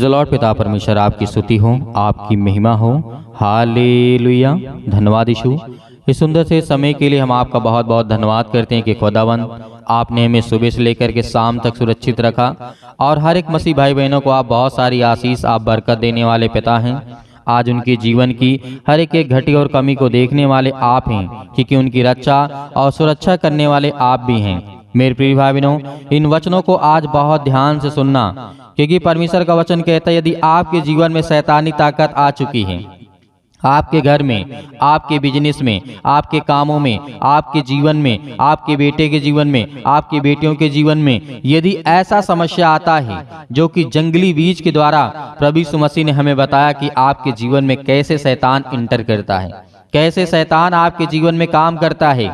Lord पिता परमेश्वर आपकी स्तुति हो, आपकी महिमा हो। हालेलुया। धन्यवाद यीशु, इस सुंदर से समय के लिए हम आपका बहुत बहुत धन्यवाद करते हैं कि खुदावंद आपने हमें सुबह से लेकर के शाम तक सुरक्षित रखा और हर एक मसीह भाई बहनों को आप बहुत सारी आशीष, आप बरकत देने वाले पिता हैं। आज उनके जीवन की हर एक घटी और कमी को देखने वाले आप हैं, क्योंकि उनकी रक्षा और सुरक्षा करने वाले आप भी हैं। मेरे प्रिय भाई बहनों, इन वचनों को आज बहुत ध्यान से सुनना, क्योंकि परमेश्वर का वचन कहता है यदि आपके जीवन में शैतानी ताकत आ चुकी है, आपके घर में, आपके बिजनेस में, आपके कामों में, आपके जीवन में, आपके बेटे के जीवन में, आपके बेटियों के जीवन में, यदि ऐसा समस्या आता है जो कि जंगली बीज के द्वारा प्रभु यीशु मसीह ने हमें बताया कि आपके जीवन में कैसे शैतान इंटर करता है, कैसे शैतान आपके जीवन में काम करता है,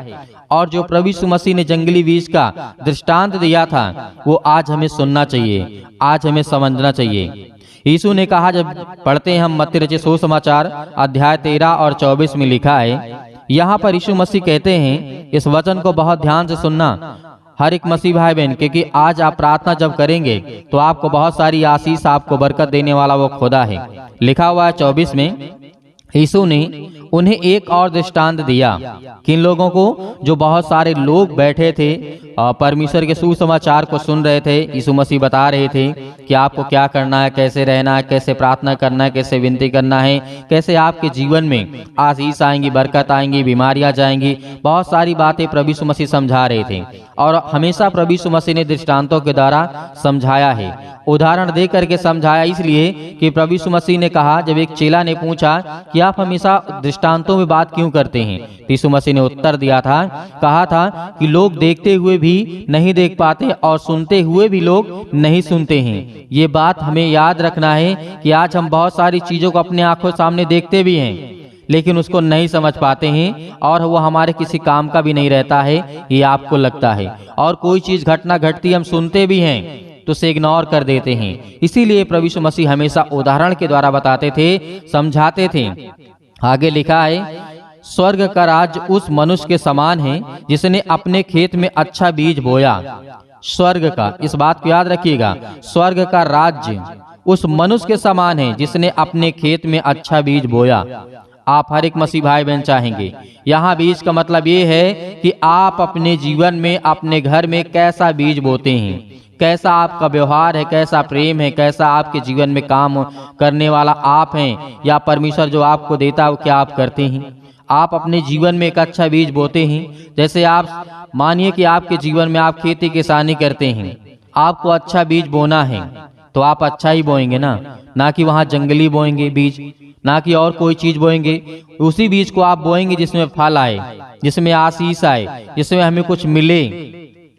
और जो प्रभु यीशु मसीह ने जंगली बीज का दृष्टांत दिया था वो आज हमें सुनना चाहिए, आज हमें समझना चाहिए। यीशु ने कहा, जब पढ़ते हैं हम मत्ती रचित सुसमाचार अध्याय 13 और 24 में लिखा है, यहाँ पर यीशु मसीह कहते हैं, इस वचन को बहुत ध्यान से सुनना हर एक मसीह भाई बहन, क्योंकि आज आप प्रार्थना जब करेंगे तो आपको बहुत सारी आशीष, आपको बरकत देने वाला वो खुदा है। लिखा हुआ है 24 में, यीशु ने उन्हें एक और दृष्टांत दिया। किन लोगों को? जो बहुत सारे लोग बैठे थे परमेश्वर के सुसमाचार को सुन रहे थे। यीशु मसीह बता रहे थे कि आपको क्या करना है, कैसे रहना है, कैसे प्रार्थना करना है, कैसे विनती करना है, कैसे आपके जीवन में आशीष आएंगी, बरकत आएंगी, बीमारियां जाएंगी। बहुत सारी बातें प्रभु यीशु मसीह समझा रहे थे और हमेशा प्रभु यीशु मसीह ने दृष्टांतों के द्वारा समझाया है, उदाहरण दे करके समझाया। इसलिए कि प्रभु यीशु मसीह ने कहा, जब एक चेला ने पूछा कि आप हमेशा दृष्टांतों में बात क्यों करते हैं, यीशु मसीह ने उत्तर दिया था, कहा था कि लोग देखते हुए भी नहीं देख पाते और सुनते हुए भी लोग नहीं सुनते हैं। ये बात हमें याद रखना है कि आज हम बहुत सारी चीजों को अपने आंखों सामने देखते भी हैं, लेकिन उसको नहीं समझ पाते हैं और वो हमारे किसी काम का भी नहीं रहता है, ये आपको लगता है। और कोई चीज घटना घटती हम सुनते भी हैं तो उसे इग्नोर कर देते हैं। इसीलिए प्रभु यीशु मसीह हमेशा उदाहरण के द्वारा बताते थे, समझाते थे। आगे लिखा है, स्वर्ग का राज्य उस मनुष्य के समान है जिसने अपने खेत में अच्छा बीज बोया। स्वर्ग का, इस बात को याद रखिएगा, स्वर्ग का राज्य उस मनुष्य के समान है जिसने अपने खेत में अच्छा बीज बोया। आप हर एक मसीह भाई बहन चाहेंगे, यहाँ बीज का मतलब ये है कि आप अपने जीवन में, अपने घर में कैसा बीज बोते हैं, कैसा आपका व्यवहार है, कैसा प्रेम है, कैसा आपके जीवन में काम करने वाला आप हैं, या परमेश्वर जो आपको देता है वो क्या आप करते हैं। आप अपने जीवन में एक अच्छा बीज बोते हैं। जैसे आप मानिए कि आपके जीवन में आप खेती किसानी करते हैं, आपको अच्छा बीज बोना है तो आप अच्छा ही बोएंगे ना कि वहाँ जंगली बोएंगे बीज, ना कि और कोई चीज बोएंगे। उसी बीज को आप बोएंगे जिसमें फल आए, जिसमें आशीष आए, जिसमें हमें कुछ मिले।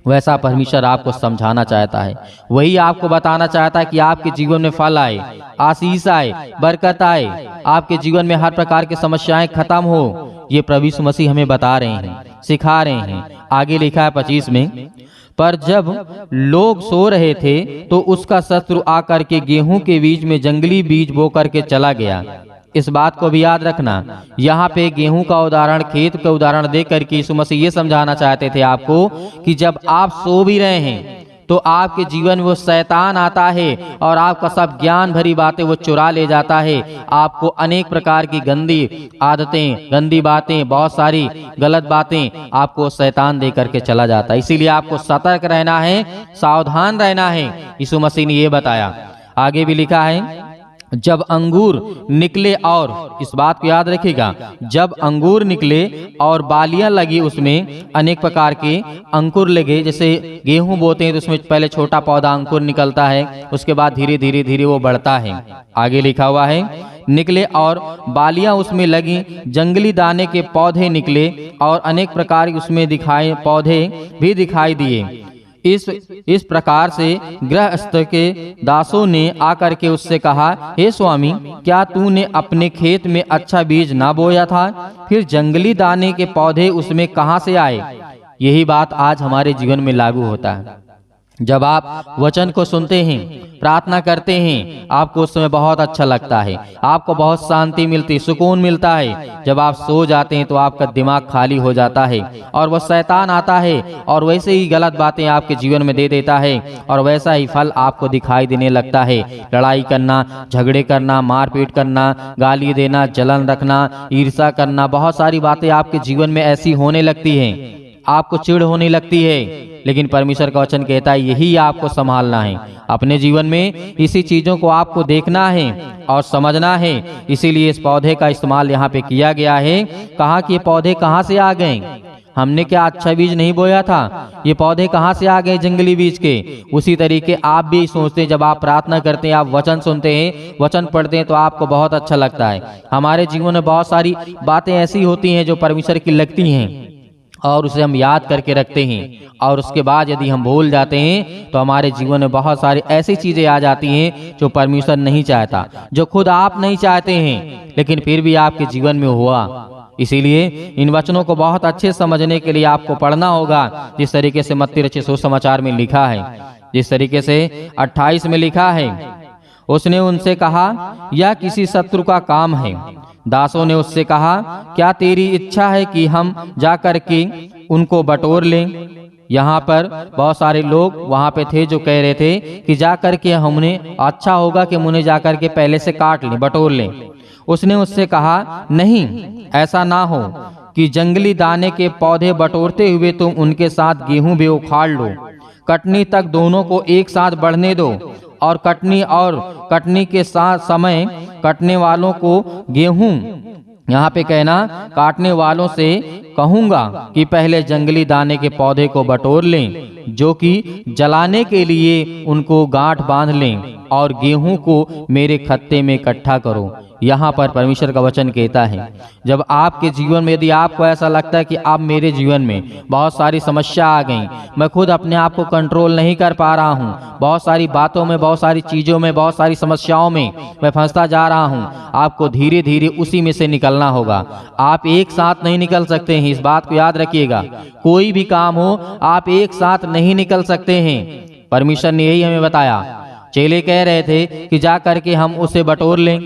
वैसा परमेश्वर आपको समझाना चाहता है, वही आपको बताना चाहता है कि आपके जीवन में फल आए, आशीष आए, बरकत आए, आपके जीवन में हर प्रकार की समस्याएं खत्म हो। ये प्रभु यीशु मसीह हमें बता रहे हैं, सिखा रहे हैं। आगे लिखा है 25 में, पर जब लोग सो रहे थे तो उसका शत्रु आकर के गेहूं के बीच में जंगली बीज बो करके चला गया। इस बात को भी याद रखना, यहाँ पे गेहूं का उदाहरण, खेत का उदाहरण दे करके यीशु मसीह ये समझाना चाहते थे आपको कि जब आप सो भी रहे हैं तो आपके जीवन में वो शैतान आता है और आपका सब ज्ञान भरी बातें वो चुरा ले जाता है। आपको अनेक प्रकार की गंदी आदतें, गंदी बातें, बहुत सारी गलत बातें आपको शैतान दे करके चला जाता है। इसीलिए आपको सतर्क रहना है, सावधान रहना है। यीशु मसीह ने ये बताया। आगे भी लिखा है, जब अंगूर निकले, और इस बात को याद रखिएगा, जब अंगूर निकले और बालियां लगी, उसमें अनेक प्रकार के अंकुर लगे। जैसे गेहूं बोते हैं तो उसमें पहले छोटा पौधा अंकुर निकलता है, उसके बाद धीरे धीरे धीरे वो बढ़ता है। आगे लिखा हुआ है, निकले और बालियां उसमें लगी, जंगली दाने के पौधे निकले और अनेक प्रकार के उसमें पौधे भी दिखाई दिए। इस प्रकार से गृहस्थ के दासों ने आकर के उससे कहा, हे स्वामी, क्या तूने अपने खेत में अच्छा बीज ना बोया था? फिर जंगली दाने के पौधे उसमें कहां से आए? यही बात आज हमारे जीवन में लागू होता है। जब आप वचन को सुनते हैं, प्रार्थना करते हैं, आपको उस समय बहुत अच्छा लगता है, आपको बहुत शांति मिलती, सुकून मिलता है। जब आप सो जाते हैं तो आपका दिमाग खाली हो जाता है और वह शैतान आता है और वैसे ही गलत बातें आपके जीवन में दे देता है और वैसा ही फल आपको दिखाई देने लगता है। लड़ाई करना, झगड़े करना, मारपीट करना, गाली देना, जलन रखना, ईर्ष्या करना, बहुत सारी बातें आपके जीवन में ऐसी होने लगती हैं, आपको चिढ़ होने लगती है। लेकिन परमेश्वर का वचन कहता है यही आपको संभालना है अपने जीवन में, इसी चीजों को आपको देखना है और समझना है। इसीलिए इस पौधे का इस्तेमाल यहाँ पे किया गया है। कहा कि ये पौधे कहाँ से आ गए? हमने क्या अच्छा बीज नहीं बोया था? ये पौधे कहाँ से आ गए? जंगली बीज के। उसी तरीके आप भी सोचते हैं, जब आप प्रार्थना करते हैं, आप वचन सुनते हैं, वचन पढ़ते हैं तो आपको बहुत अच्छा लगता है। हमारे जीवन में बहुत सारी बातें ऐसी होती हैं जो परमेश्वर की लगती हैं और उसे हम याद करके रखते हैं और उसके बाद यदि हम भूल जाते हैं तो हमारे जीवन में बहुत सारी ऐसी चीजें आ जाती हैं जो परमेश्वर नहीं चाहता, जो खुद आप नहीं चाहते हैं, लेकिन फिर भी आपके जीवन में हुआ। इसीलिए इन वचनों को बहुत अच्छे समझने के लिए आपको पढ़ना होगा। जिस तरीके से मत्ती रचित सुसमाचार में लिखा है, जिस तरीके से 28 में लिखा है, उसने उनसे कहा यह किसी शत्रु का काम है। दासों ने उससे कहा क्या तेरी इच्छा है कि हम जाकर के उनको बटोर लें? यहाँ पर बहुत सारे लोग वहाँ पे थे जो कह रहे थे कि जाकर के हमने, अच्छा होगा कि उन्हें जाकर के पहले से काट लें, बटोर लें। उसने उससे कहा नहीं, ऐसा ना हो कि जंगली दाने के पौधे बटोरते हुए तुम उनके साथ गेहूं भी उखाड़ लो। कटनी तक दोनों को एक साथ बढ़ने दो और कटनी के साथ समय कटने वालों को गेहूं, यहाँ पे कहना काटने वालों से कहूंगा कि पहले जंगली दाने के पौधे को बटोर लें, जो कि जलाने के लिए उनको गांठ बांध लें और गेहूं को मेरे खत्ते में इकट्ठा करो। यहाँ पर परमेश्वर का वचन कहता है, जब आपके जीवन में यदि आपको ऐसा लगता है कि अब मेरे जीवन में बहुत सारी समस्या आ गई, मैं खुद अपने आप को कंट्रोल नहीं कर पा रहा हूँ, बहुत सारी बातों में, बहुत सारी चीजों में, बहुत सारी समस्याओं में मैं फंसता जा रहा हूँ, आपको धीरे धीरे उसी में से निकलना होगा। आप एक साथ नहीं निकल सकते हैं, इस बात को याद रखिएगा। कोई भी काम हो आप एक साथ नहीं निकल सकते हैं। परमेश्वर ने यही हमें बताया। चेले कह रहे थे कि जा करके हम उसे बटोर लें,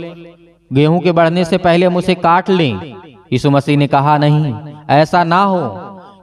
गेहूं के बढ़ने से पहले हम उसे काट लें। यीशु मसीह ने कहा नहीं, ऐसा ना हो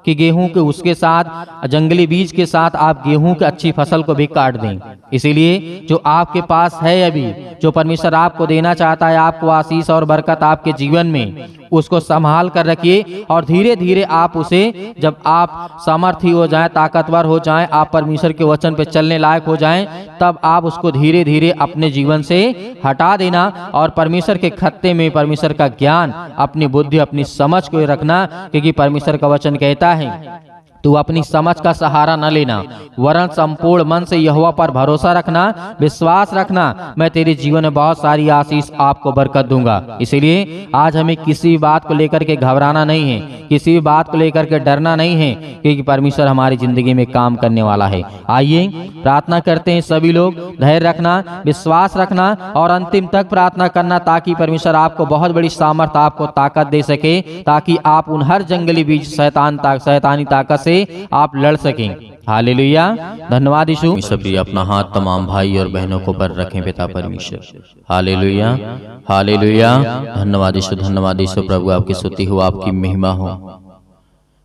कि गेहूं के उसके साथ, जंगली बीज के साथ आप गेहूं की अच्छी फसल को भी काट दें। इसीलिए जो आपके पास है अभी, जो परमेश्वर आपको देना चाहता है, आपको आशीष और बरकत आपके जीवन में, उसको संभाल कर रखिए और धीरे धीरे आप उसे, जब आप सामर्थी हो जाएं, ताकतवर हो जाएं, आप परमेश्वर के वचन पे चलने लायक हो जाएं, तब आप उसको धीरे धीरे अपने जीवन से हटा देना और परमेश्वर के खत्ते में परमेश्वर का ज्ञान, अपनी बुद्धि, अपनी समझ को रखना। क्योंकि परमेश्वर का वचन कहता है तू अपनी समझ का सहारा न लेना, वरन संपूर्ण मन से यहोवा पर भरोसा रखना, विश्वास रखना, मैं तेरे जीवन में बहुत सारी आशीष आपको बरकत दूंगा। इसीलिए आज हमें किसी बात को लेकर के घबराना नहीं है, किसी भी बात को लेकर के डरना नहीं है, क्योंकि परमेश्वर हमारी जिंदगी में काम करने वाला है। आइए प्रार्थना करते हैं सभी लोग, धैर्य रखना, विश्वास रखना और अंतिम तक प्रार्थना करना, ताकि परमेश्वर आपको बहुत बड़ी सामर्थ, आपको ताकत दे सके, ताकि आप उन हर जंगली बीज, शैतानी ताकत आप लड़ सकें। हालेलुया, धन्यवाद यीशु। सभी अपना हाथ तमाम भाई और बहनों को पर रखें पिता परमेश्वर। हालेलुया, हालेलुया, धन्यवाद यीशु, धन्यवाद यीशु। प्रभु आपकी स्तुति हो, आपकी महिमा हो।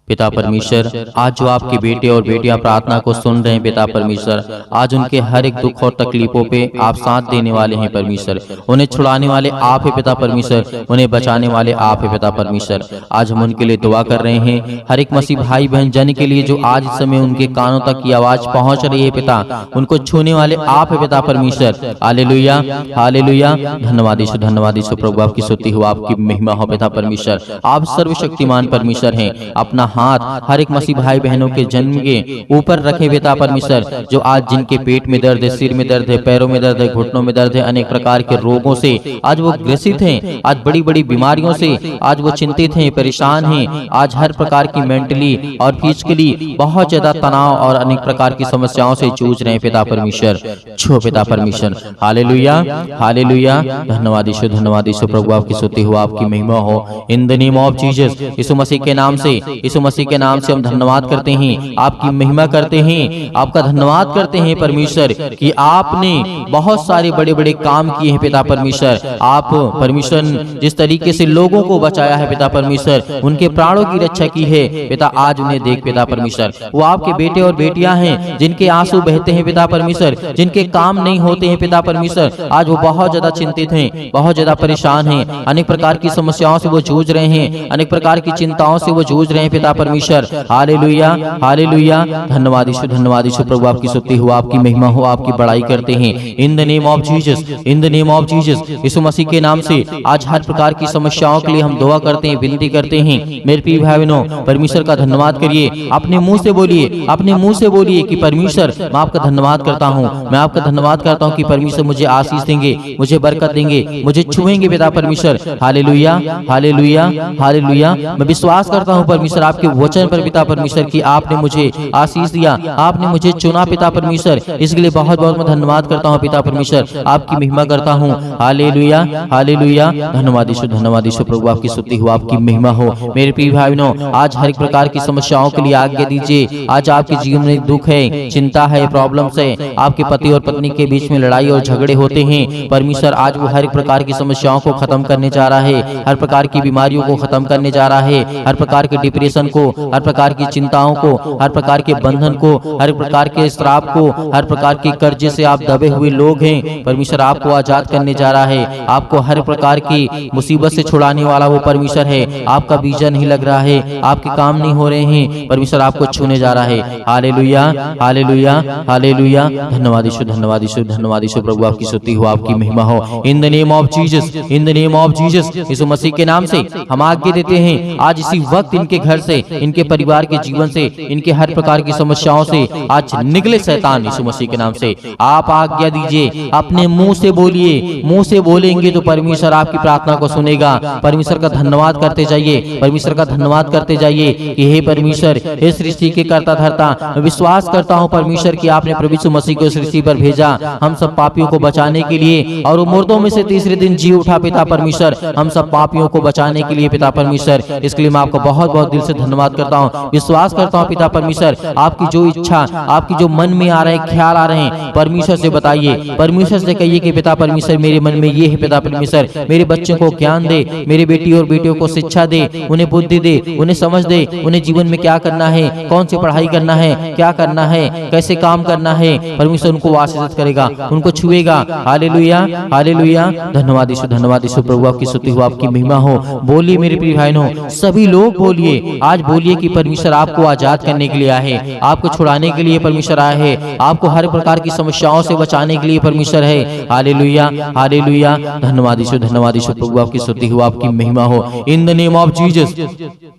पिता परमेश्वर, आज जो आपके बेटे और बेटियां प्रार्थना को सुन रहे हैं पिता परमेश्वर, आज उनके हर एक दुख और तकलीफों पे आप साथ देने वाले हैं परमेश्वर। उन्हें छुड़ाने वाले आप है पिता परमेश्वर, उन्हें बचाने वाले आप है पिता परमेश्वर। आज हम उनके लिए दुआ कर रहे हैं, हर एक मसीह भाई बहन जन के लिए जो आज इस समय उनके कानों तक की आवाज पहुंच रही है पिता, उनको छूने वाले आप है पिता परमेश्वर। हालेलुया, हालेलुया, धन्यवाद यीशु, धन्यवाद यीशु। प्रभु आपकी स्तुति हो, आपकी महिमा हो पिता परमेश्वर। आप सर्वशक्तिमान परमेश्वर हैं। अपना हाथ हर एक मसीह भाई बहनों के जन्म के ऊपर रखे पिता परमेश्वर, जो आज जिनके पेट में दर्द है, सिर में दर्द है, पैरों में दर्द है, घुटनों में दर्द है, अनेक प्रकार के रोगों से आज वो ग्रसित हैं, आज बड़ी बड़ी बीमारियों से आज वो चिंतित हैं, परेशान हैं, आज हर प्रकार की मेंटली और फिजिकली बहुत ज्यादा तनाव और अनेक प्रकार की समस्याओं से जूझ रहे हैं पिता परमेश्वर। छो पिता परमेश्वर। हालेलुया, हालेलुया, धन्यवाद यीशु, धन्यवाद यीशु। प्रभु आपकी स्तुति हो, आपकी महिमा हो। In the name of Jesus, Yeshu Masih के नाम से, यीशु मसीह के नाम से हम धन्यवाद करते हैं, आपकी महिमा करते हैं, आपका धन्यवाद करते हैं परमेश्वर कि आपने बहुत सारे बड़े बड़े काम किए हैं पिता परमेश्वर। आप परमेश्वर जिस तरीके से लोगों को बचाया है पिता परमेश्वर, उनके प्राणों की रक्षा की है पिता। आज उन्हें देख पिता परमेश्वर, वो आपके बेटे और बेटियां हैं जिनके आंसू बहते हैं पिता परमेश्वर, जिनके काम नहीं होते हैं पिता परमेश्वर। आज वो बहुत ज्यादा चिंतित हैं, बहुत ज्यादा परेशान हैं, अनेक प्रकार की समस्याओं से वो जूझ रहे हैं, अनेक प्रकार की चिंताओं से वो जूझ रहे हैं पिता परमेश्वर। Hallelujah, hallelujah. धन्यवाद यीशु, धन्यवाद यीशु प्रभु, आपकी स्तुति हो, आपकी महिमा हो, आपकी बड़ाई करते हैं। In the name of Jesus, in the name of Jesus, Yeshu Masih के नाम से आज हर प्रकार की समस्याओं के लिए हम दुआ करते हैं, विनती करते हैं। मेरे प्रिय भाई बहनों, परमेश्वर का धन्यवाद करिए, अपने मुंह से बोलिए, अपने मुंह से बोलिए कि परमेश्वर मैं आपका धन्यवाद करता हूँ, मैं आपका धन्यवाद करता हूँ कि परमेश्वर मुझे आशीष देंगे, मुझे बरकत देंगे, मुझे छुएंगे पिता परमेश्वर। Hallelujah, hallelujah, hallelujah. मैं विश्वास करता हूँ परमेश्वर आपके वचन पर पिता परमेश्वर कि आपने मुझे आशीष दिया, आपने मुझे चुना पिता परमेश्वर, इसके लिए बहुत बहुत मैं धन्यवाद करता हूँ पिता परमेश्वर, आपकी महिमा करता हूँ। Hallelujah, hallelujah. धन्यवाद यीशु, धन्यवाद यीशु प्रभु, आपकी स्तुति हो, आपकी महिमा हो। मेरे प्रिय भाई बहनों, आज हर एक प्रकार की समस्याओं के लिए आज्ञा दीजिए। आज आपके जीवन में दुख है, चिंता है, प्रॉब्लम्स है, आपके पति और पत्नी के बीच में लड़ाई और झगड़े होते हैं, परमेश्वर आज वो हर एक प्रकार की समस्याओं को खत्म करने जा रहा है, हर प्रकार की बीमारियों को खत्म करने जा रहा है, हर प्रकार के डिप्रेशन को, हर प्रकार की चिंताओं को, हर प्रकार के बंधन को, हर प्रकार के श्राप को, हर प्रकार के कर्जे से आप दबे हुए लोग हैं, परमेश्वर आपको आजाद करने जा रहा है। आपको हर प्रकार की मुसीबत से छुड़ाने वाला वो परमेश्वर है। आपका वीजा नहीं लग रहा है, आपके काम नहीं हो रहे हैं, परमेश्वर आपको छूने जा रहा है। Hallelujah, hallelujah, hallelujah. धन्यवाद यीशु, धन्यवाद यीशु, धन्यवाद यीशु प्रभु, आपकी स्तुति हो, आपकी महिमा हो। In the name of Jesus, in the name of Jesus, Yeshu Masih के नाम से हम आज्ञा देते हैं आज इसी वक्त इनके घर से, इनके परिवार के जीवन से, इनके हर प्रकार की समस्याओं से आज निकले शैतान यीशु मसीह के नाम से। आप आज्ञा दीजिए, अपने मुंह से बोलिए, मुंह से बोलेंगे तो परमेश्वर आपकी प्रार्थना को सुनेगा। परमेश्वर का धन्यवाद करते जाइए, परमेश्वर का धन्यवाद करते जाइए कि हे परमेश्वर, हे सृष्टि के कर्ता धर्ता, मैं विश्वास करता हूँ परमेश्वर कि आपने प्रभु यीशु मसीह को सृष्टि पर भेजा हम सब पापियों को बचाने के लिए, और वो मुर्दों में से तीसरे दिन जी उठा पिता परमेश्वर, हम सब पापियों को बचाने के लिए पिता परमेश्वर। इसके लिए मैं आपको बहुत बहुत दिल से धन्यवाद करता हूँ, विश्वास करता हूँ पिता परमेश्वर, आपकी जो इच्छा, आपकी जो मन में आ रहे ख्याल आ रहे हैं, परमेश्वर से बताइए, परमेश्वर से कहिए कि पिता परमेश्वर मेरे मन में ये है पिता परमेश्वर, मेरे बच्चों को ज्ञान दे, मेरे बेटी और बेटियों को शिक्षा दे, उन्हें बुद्धि दे, उन्हें समझ दे, उन्हें जीवन में क्या करना है, कौन सी पढ़ाई करना है, क्या करना है, कैसे काम करना है, परमेश्वर उनको आशीषित करेगा, उनको छुएगा। Hallelujah, hallelujah. धन्यवाद यीशु, धन्यवाद यीशु प्रभु, आपकी स्तुति हो, आपकी महिमा हो। बोलिए मेरे प्रिय भाइयों, सभी लोग बोलिए, आज बोलिए कि परमेश्वर आपको आजाद करने के लिए आए हैं, आपको छुड़ाने के लिए परमेश्वर आए हैं, आपको हर प्रकार की समस्याओं से बचाने के लिए परमेश्वर है। Hallelujah, hallelujah. धन्यवाद यीशु, धन्यवाद यीशु प्रभु, आपकी स्तुति हो, आपकी महिमा हो। In the name of Jesus,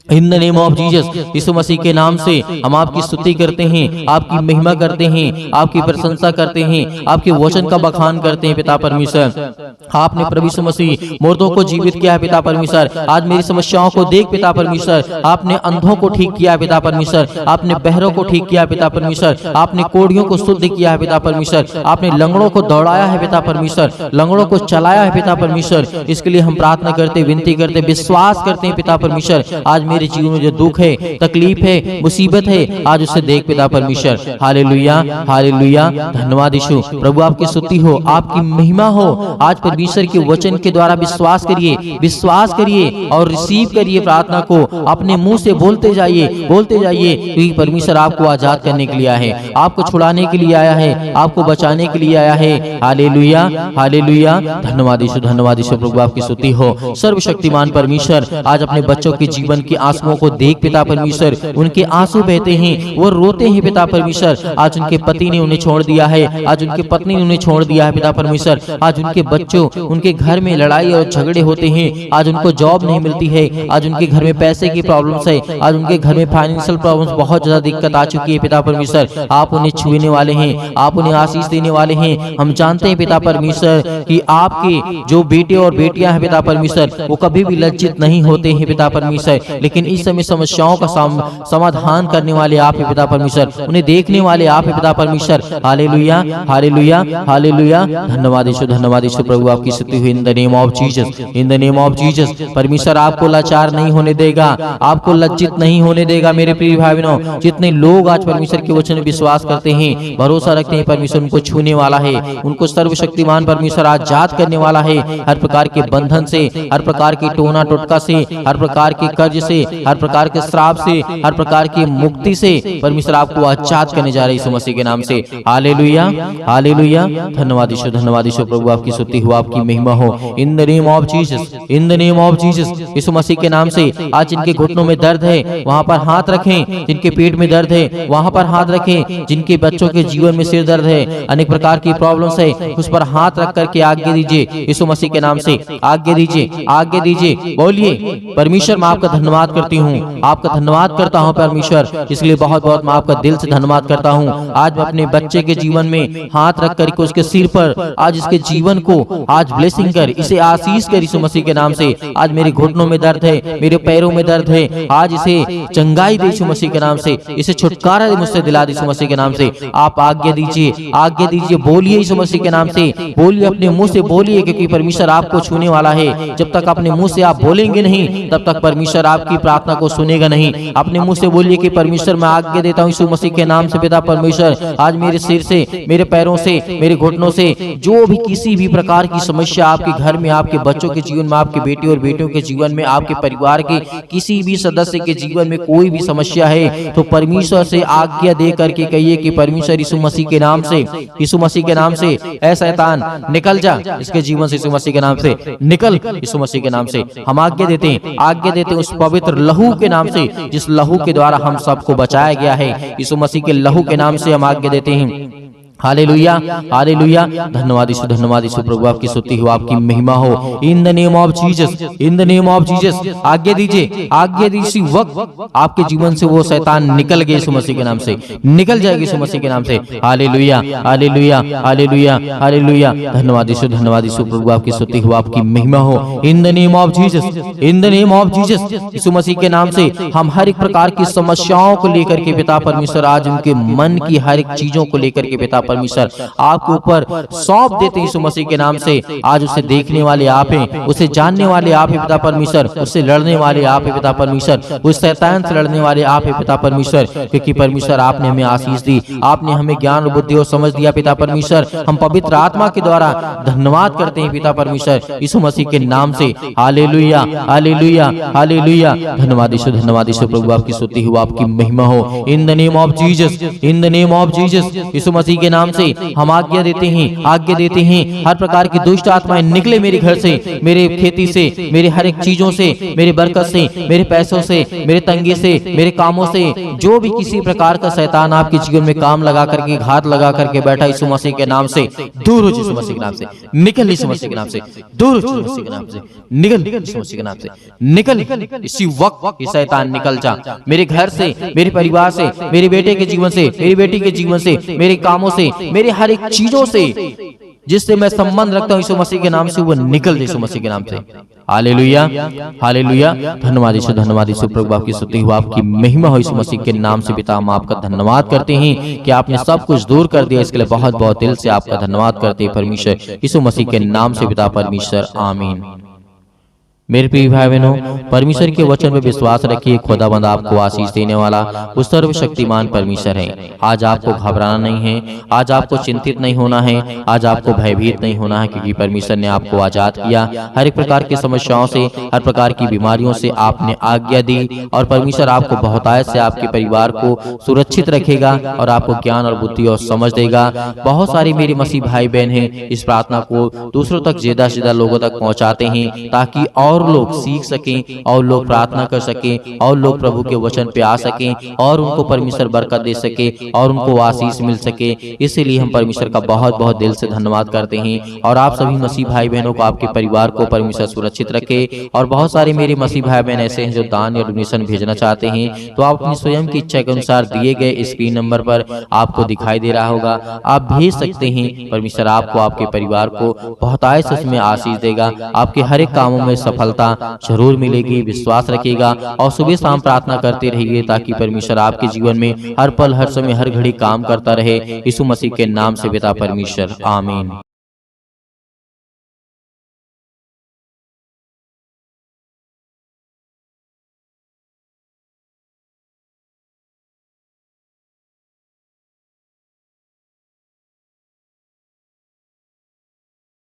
in the name of Jesus, Yeshu Masih के नाम से हम आपकी स्तुति करते हैं, आपकी महिमा करते हैं, आपकी प्रशंसा करते हैं, आपके वचन का बखान करते हैं पिता परमेश्वर। आपने प्रभु यीशु मसीह मुर्दों को जीवित किया है पिता परमेश्वर। आज मेरी समस्याओं को देख पिता परमेश्वर, आपने अंधों को ठीक किया है पिता परमेश्वर, आपने बहरों को ठीक किया है पिता परमेश्वर, आपने कोढ़ियों को शुद्ध किया है पिता परमेश्वर, आपने लंगड़ों को दौड़ाया है पिता परमेश्वर, लंगड़ों को चलाया है पिता परमेश्वर। इसके लिए हम प्रार्थना करते, विनती करते, विश्वास करते हैं पिता परमेश्वर। आज मेरे जीवन में जो दुख है, तकलीफ है, मुसीबत है, आज उसे देख पिता परमेश्वर। Hallelujah, hallelujah. धन्यवाद यीशु प्रभु, आपकी स्तुति हो, आपकी महिमा हो। आज परमेश्वर के वचन के द्वारा विश्वास करिए, विश्वास करिए और रिसीव करिए प्रार्थना को, अपने मुंह से बोलते जाइए, बोलते जाइए, क्योंकि परमेश्वर आपको आजाद करने के लिए आया है, आपको छुड़ाने के लिए आया है, आपको बचाने के लिए आया है। Hallelujah, hallelujah. धन्यवाद यीशु, धन्यवाद यीशु प्रभु, आपकी स्तुति हो। सर्वशक्तिमान परमेश्वर, आज अपने बच्चों के जीवन के आंसुओं को देख पिता परमेश्वर, उनके आंसू बहते हैं, वो रोते हैं पिता परमेश्वर। आज उनके पति ने उन्हें छोड़ दिया है, आज उनके पत्नी ने उन्हें छोड़ दिया है पिता परमेश्वर। आज उनके बच्चों, उनके घर में लड़ाई और झगड़े होते हैं, आज उनको जॉब नहीं मिलती है, आज उनके घर में पैसे की प्रॉब्लम्स है, आज उनके घर में फाइनेंशियल प्रॉब्लम्स, बहुत ज्यादा दिक्कत आ चुकी है पिता परमेश्वर। आप उन्हें छूने वाले हैं, आप उन्हें आशीष देने वाले हैं। हम जानते हैं पिता परमेश्वर कि आपके जो बेटे और बेटियां हैं पिता परमेश्वर, वो कभी भी लज्जित नहीं होते हैं पिता परमेश्वर, लेकिन इस समय समस्याओं का समाधान करने वाले आप हैं पिता परमेश्वर, उन्हें देखने वाले आप हैं पिता परमेश्वर। Hallelujah, hallelujah, hallelujah. धन्यवाद यीशु, धन्यवाद यीशु प्रभु, आपकी स्तुति हुई। इन the name of Jesus, in the name of Jesus. परमेश्वर आपको लाचार नहीं होने देगा, आपको लज्जित नहीं होने देगा। मेरे प्रिय भाई बहनों, जितने लोग आज परमेश्वर के वचन में विश्वास करते हैं, भरोसा रखते हैं, परमेश्वर उनको छूने वाला है, उनको सर्वशक्तिमान परमेश्वर आजाद करने वाला है। हर प्रकार के बंधन से, हर प्रकार की टोना टोटका से, हर प्रकार के कर्ज से, हर प्रकार के श्राप से, हर प्रकार की मुक्ति से परमेश्वर आपको आजाद करने जा रहे हैं यीशु मसीह के नाम से। Hallelujah, hallelujah. धन्यवाद यीशु, धन्यवाद यीशु प्रभु, आपकी स्तुति हो, आपकी महिमा हो। In the name of Jesus, in the name of Jesus, Yeshu Masih के नाम से। आज जिनके घुटनों में दर्द है वहां पर हाथ रखें, जिनके पेट में दर्द है वहां पर हाथ रखें, जिनके बच्चों के जीवन में सिर दर्द है, अनेक प्रकार की प्रॉब्लम्स है, उस पर हाथ रख करके आज्ञा दीजिए यीशु मसीह के नाम से। आज्ञा दीजिए, आज्ञा दीजिए, बोलिए परमेश्वर मैं आपका धन्यवाद करती हूँ, आपका धन्यवाद करता हूँ परमेश्वर, इसलिए बहुत बहुत मैं आपका दिल से धन्यवाद करता हूँ। आज मैं अपने बच्चे के जीवन में हाथ रख करके उसके सिर पर आज इसके जीवन को आज ब्लेसिंग कर, इसे आशीष कर यीशु मसीह के नाम से। आज मेरे घुटनों में दर्द है, मेरे पैरों में दर्द है, आज इसे चंगाई दे यीशु मसीह के नाम से, इसे छुटकारा दे मुझसे दिला दे यीशु मसीह के नाम से। आप आज्ञा दीजिए, आज्ञा दीजिए, बोलिए यीशु मसीह के नाम से, बोलिए अपने मुंह से बोलिए, क्योंकि परमेश्वर आपको छूने वाला है। जब तक अपने मुंह से आप बोलेंगे नहीं तब तक परमेश्वर आपकी प्रार्थना को सुनेगा नहीं। अपने मुंह से बोलिए कि परमेश्वर मैं आज्ञा देता हूँ यीशु मसीह के नाम से, पिता परमेश्वर आज मेरे सिर से, मेरे पैरों से, मेरे घुटनों से जो भी किसी भी प्रकार की समस्या आपके घर में, आपके बच्चों के जीवन में, आपके बेटे और बेटियों के जीवन में, आपके परिवार के किसी भी सदस्य के जीवन में कोई भी समस्या है, तो परमेश्वर से आज्ञा दे करके कहिए कि परमेश्वर यीशु मसीह के नाम से, यीशु मसीह के नाम से ऐ शैतान निकल जा इसके जीवन से, यीशु मसीह के नाम से निकल, यीशु मसीह के नाम से हम आज्ञा देते हैं, आज्ञा देते हैं उस पवित्र लहू के नाम से, जिस लहू के द्वारा हम सबको बचाया गया है। यीशु मसीह के लहू के नाम से हम आज्ञा देते हैं। Hallelujah, hallelujah. धन्यवाद यीशु, धन्यवाद यीशु प्रभु, आपकी स्तुति हो, आपकी महिमा हो। In the name of Jesus, in the name of Jesus, आज्ञा दीजिए, आज्ञा दीजिए, वक्त आपके जीवन से वो शैतान निकल गए यीशु मसीह के नाम से, निकल जाएगी यीशु मसीह के नाम से। Hallelujah, hallelujah, hallelujah, hallelujah. धन्यवाद यीशु, धन्यवाद यीशु प्रभु, आपकी स्तुति हो, आपकी महिमा हो। In the name of Jesus, in the name of Jesus, Yeshu Masih के नाम से हम हर एक प्रकार की समस्याओं को लेकर के पिता परमेश्वर, आज उनके मन की हर एक चीजों को लेकर के पिता परमेश्वर आपके ऊपर सौंप देते यीशु मसीह के नाम से। आज उसे देखने वाले आप हैं, उसे जानने वाले आप हैं पिता परमेश्वर, उससे लड़ने वाले आप हैं पिता परमेश्वर, उस शैतान से लड़ने वाले आप हैं पिता परमेश्वर, क्योंकि परमेश्वर आपने हमें आशीष दी, आपने हमें ज्ञान और बुद्धि और समझ दिया पिता परमेश्वर। हम पवित्र आत्मा के द्वारा धन्यवाद करते हैं पिता परमेश्वर यीशु मसीह के नाम से। Hallelujah, hallelujah, hallelujah. धन्यवाद यीशु, धन्यवाद यीशु प्रभु, आपकी स्तुति हो, आपकी महिमा हो। In the name of Jesus, in the name of Jesus, Yeshu Masih के नाम से हम आज्ञा देते हैं, आज्ञा देते हैं, हर प्रकार की दुष्ट आत्माएं निकले मेरे घर से, मेरे खेती से, मेरे हर एक चीजों से, मेरे बरकत से, मेरे पैसों से, मेरे तंगे से, मेरे कामों से, जो भी किसी प्रकार का शैतान आपके जीवन में काम लगा करके, घात लगा करके बैठा, यीशु मसीह के नाम से दूर हो, यीशु मसीह के नाम से निकल, यीशु मसीह के नाम से दूर हो, यीशु मसीह के नाम से निकल, यीशु मसीह के नाम से निकल, इसी वक्त ये शैतान निकल जा मेरे घर से, मेरे परिवार से, मेरे बेटे के जीवन से, मेरी बेटी के जीवन से, मेरे कामों से, मेरे हर एक चीजों से जिससे मैं संबंध रखता हूँ यीशु मसीह के नाम से, वो निकल यीशु मसीह के नाम से। Hallelujah, hallelujah. धन्यवाद यीशु, धन्यवाद यीशु प्रभु, आपकी स्तुति हो, आपकी महिमा हो यीशु मसीह के नाम से। पिता हम आपका धन्यवाद करते हैं कि आपने सब कुछ दूर कर दिया, इसके लिए बहुत बहुत दिल से आपका धन्यवाद करते हैं परमेश्वर यीशु मसीह के नाम से पिता परमेश्वर, आमीन। मेरे प्रिय भाई बहनों, परमेश्वर के वचन में विश्वास रखिए, खुदाबंद आपको आशीष देने वाला वो सर्वशक्तिमान परमेश्वर है। आज आपको घबराना नहीं है, आज आपको चिंतित नहीं होना है, आज आपको भयभीत नहीं होना है, क्योंकि परमेश्वर ने आपको आजाद किया। हर एक प्रकार की समस्याओं से, हर प्रकार की बीमारियों से आपने आज्ञा दी, और परमेश्वर आपको बहुतायत से आपके परिवार को सुरक्षित रखेगा और आपको ज्ञान और बुद्धि और समझ देगा। बहुत सारे मेरे मसीह भाई बहन हैं, इस प्रार्थना को दूसरों तक ज्यादा से ज्यादा लोगों तक पहुंचाते हैं, ताकि और लोग सीख सकें, और लोग प्रार्थना कर सकें, और लोग प्रभु के वचन पे आ सकें, और उनको परमेश्वर बरकत दे सके, और उनको आशीष मिल सके। इसीलिए हम परमेश्वर का बहुत बहुत दिल से धन्यवाद करते हैं। और आप सभी मसीह भाई बहनों को, आपके परिवार को परमेश्वर सुरक्षित रखे। और बहुत सारे मेरे मसीह भाई बहन ऐसे हैं जो दान या डोनेशन भेजना चाहते हैं, तो आप अपनी स्वयं की इच्छा के अनुसार दिए गए स्क्रीन नंबर पर आपको दिखाई दे रहा होगा, आप भेज सकते हैं। परमेश्वर आपको, आपके परिवार को बहुतायत से उसमें आशीष देगा, आपके हर एक कामों में सफलता जरूर मिलेगी। विश्वास रखिएगा और सुबह शाम प्रार्थना करते रहिए, ताकि परमेश्वर आपके जीवन में हर पल, हर समय, हर घड़ी काम करता रहे। यीशु मसीह के नाम से पिता परमेश्वर, आमीन।